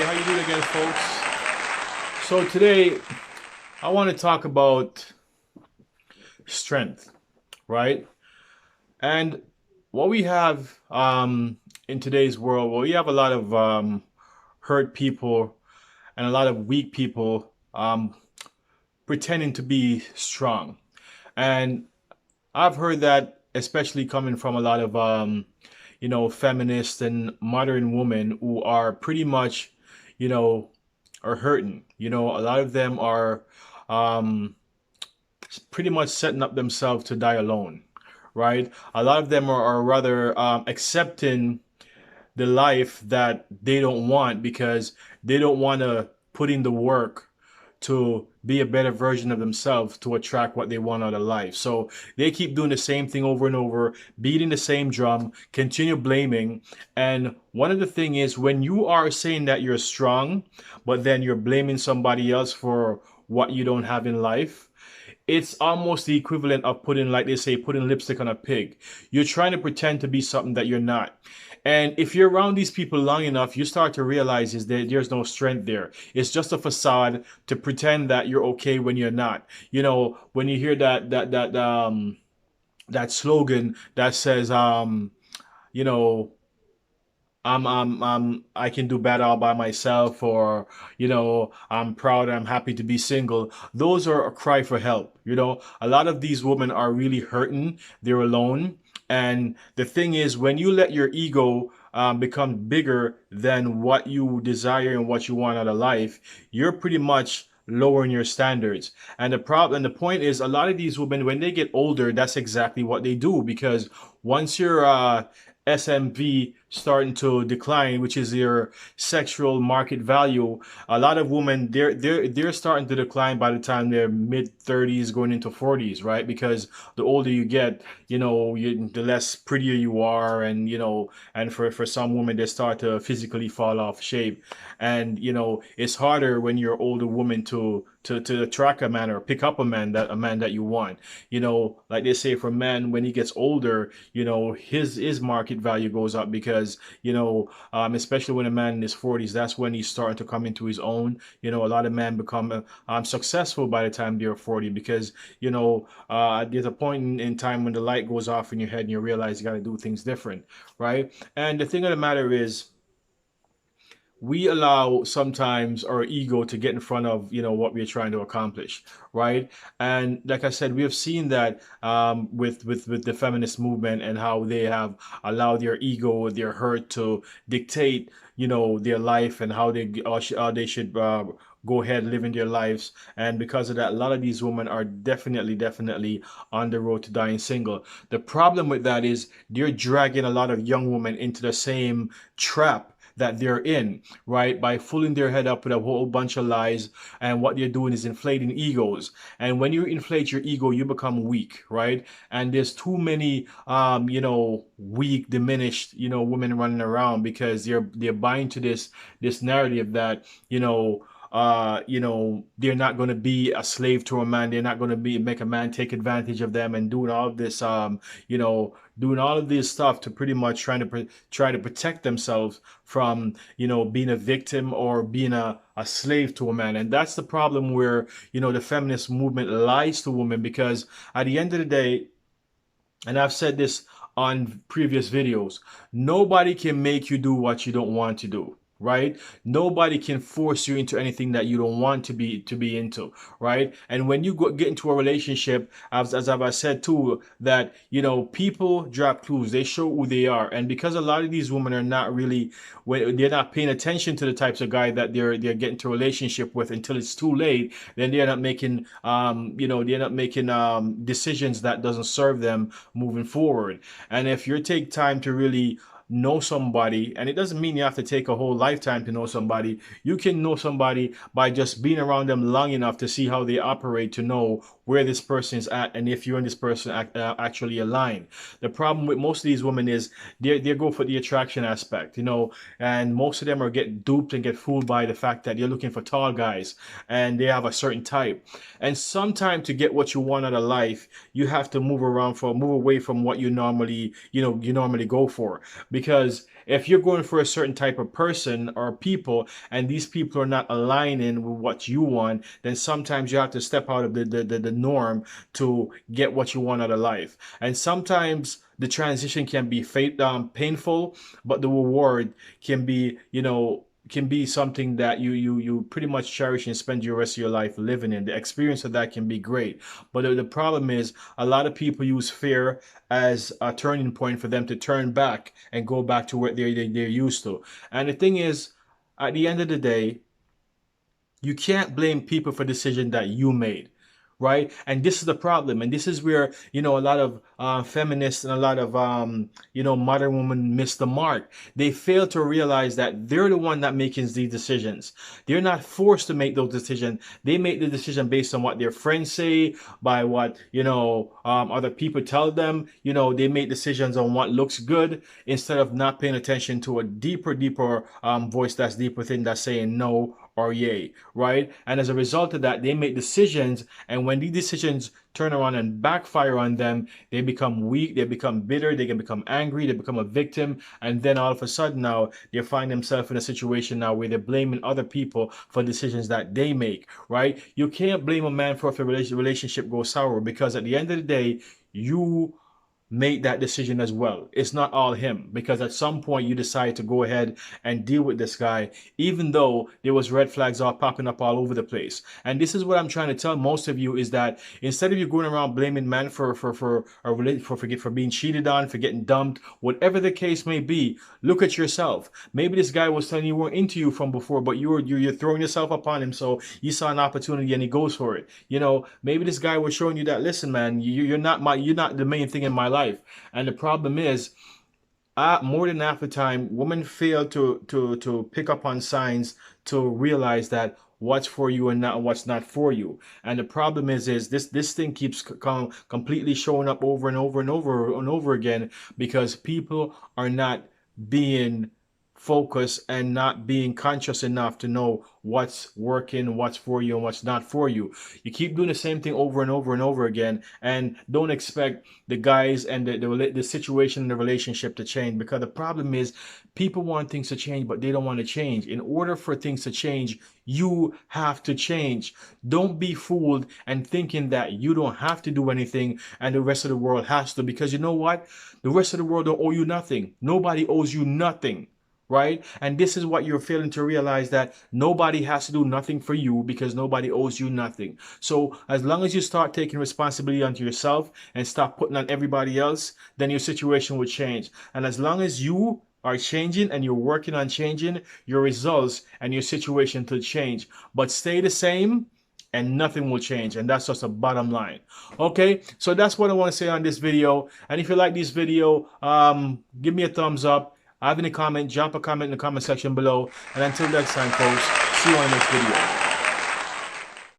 how you doing again, folks? So today I want to talk about strength, right? And what we have in today's world, well, we have a lot of hurt people and a lot of weak people pretending to be strong. And I've heard that, especially coming from a lot of feminists and modern women who are pretty much, you know, are hurting. A lot of them are um, pretty much setting up themselves to die alone, right? A lot of them are rather accepting the life that they don't want because they don't want to put in the work to be a better version of themselves to attract what they want out of life. So they keep doing the same thing over and over, beating the same drum, continue blaming. And one of the thing is when you are saying that you're strong, but then you're blaming somebody else for what you don't have in life, it's almost the equivalent of putting, like they say, putting lipstick on a pig. You're trying to pretend to be something that you're not. And if you're around these people long enough, you start to realize is that there's no strength there. It's just a facade to pretend that you're okay when you're not. When you hear that slogan that says you know, I can do better all by myself, or I'm proud, I'm happy to be single. Those are a cry for help. A lot of these women are really hurting. They're alone. And the thing is, when you let your ego become bigger than what you desire and what you want out of life, you're pretty much lowering your standards. And the point is, a lot of these women, when they get older, that's exactly what they do. Because once your SMV starting to decline, which is your sexual market value, a lot of women, they're starting to decline by the time they're mid 30s going into 40s, right? Because the older you get, the less prettier you are, and and for some women, they start to physically fall off shape. And it's harder when you're an older woman to attract a man or pick up a man that you want. Like they say, for men, when he gets older, his market value goes up because especially when a man in his 40s, that's when he's starting to come into his own. A lot of men become successful by the time they're 40 because there's a point in time when the light goes off in your head and you realize you got to do things different, right? And the thing of the matter is, we allow sometimes our ego to get in front of what we're trying to accomplish, right? And like I said, we have seen that with the feminist movement and how they have allowed their ego, their hurt to dictate their life and how they should go ahead living their lives. And because of that, a lot of these women are definitely on the road to dying single. The problem with that is they're dragging a lot of young women into the same trap that they're in, right? By fooling their head up with a whole bunch of lies. And what they're doing is inflating egos. And when you inflate your ego, you become weak, right? And there's too many, weak, diminished, women running around because they're buying to this narrative that, they're not going to be a slave to a man. They're not going to be make a man take advantage of them and doing all of this, doing all of this stuff to pretty much try to protect themselves from, being a victim or being a slave to a man. And that's the problem where, the feminist movement lies to women because at the end of the day, and I've said this on previous videos, nobody can make you do what you don't want to do. Right? Nobody can force you into anything that you don't want to be into, right? And when you get into a relationship, as I've said too, that people drop clues, they show who they are, and because a lot of these women are not really, when they're not paying attention to the types of guy that they're getting to a relationship with until it's too late, then they're not making decisions that doesn't serve them moving forward. And if you take time to really know somebody, and it doesn't mean you have to take a whole lifetime to know somebody. You can know somebody by just being around them long enough to see how they operate, to know where this person is at and if you and this person actually align. The problem with most of these women is they go for the attraction aspect, and most of them are get duped and get fooled by the fact that you're looking for tall guys and they have a certain type. And sometimes to get what you want out of life, you have to move away from what you normally go for. Because if you're going for a certain type of person or people and these people are not aligning with what you want, then sometimes you have to step out of the norm to get what you want out of life. And sometimes the transition can be painful, but the reward can be, can be something that you pretty much cherish and spend your rest of your life living in. The experience of that can be great. But the problem is a lot of people use fear as a turning point for them to turn back and go back to what they're used to. And the thing is, at the end of the day, you can't blame people for decision that you made, right? And this is the problem, and this is where a lot of feminists and a lot of modern women miss the mark. They fail to realize that they're the one that making these decisions. They're not forced to make those decisions. They make the decision based on what their friends say, by what other people tell them. They make decisions on what looks good instead of not paying attention to a deeper voice that's deep within that's saying no or yay, right? And as a result of that, they make decisions, and when these decisions turn around and backfire on them, they become weak, they become bitter, they can become angry, they become a victim, and then all of a sudden now they find themselves in a situation now where they're blaming other people for decisions that they make, right? You can't blame a man for if a relationship goes sour, because at the end of the day, you make that decision as well. It's not all him, because at some point you decide to go ahead and deal with this guy, even though there was red flags all popping up all over the place. And this is what I'm trying to tell most of you, is that instead of you going around blaming men for being cheated on, for getting dumped, whatever the case may be, look at yourself. Maybe this guy was telling you weren't into you from before, but you're throwing yourself upon him, so you saw an opportunity and he goes for it. Maybe this guy was showing you that, listen, man, you're not the main thing in my life. And the problem is, more than half the time, women fail to pick up on signs to realize that what's for you and not what's not for you. And the problem is this thing keeps completely showing up over and over and over and over again, because people are not being focused and not being conscious enough to know what's working, what's for you, and what's not for you. You keep doing the same thing over and over and over again, and don't expect the guys and the situation in the relationship to change, because the problem is people want things to change, but they don't want to change. In order for things to change, you have to change. Don't be fooled and thinking that you don't have to do anything and the rest of the world has to, because you know what? The rest of the world don't owe you nothing. Nobody owes you nothing. Right? And this is what you're failing to realize, that nobody has to do nothing for you, because nobody owes you nothing. So as long as you start taking responsibility onto yourself and stop putting on everybody else, then your situation will change. And as long as you are changing and you're working on changing, your results and your situation will change. But stay the same and nothing will change, and that's just a bottom line. Okay, so that's what I want to say on this video. And if you like this video, give me a thumbs up. Have any comment, drop a comment in the comment section below. And until next time, folks, see you on the next video.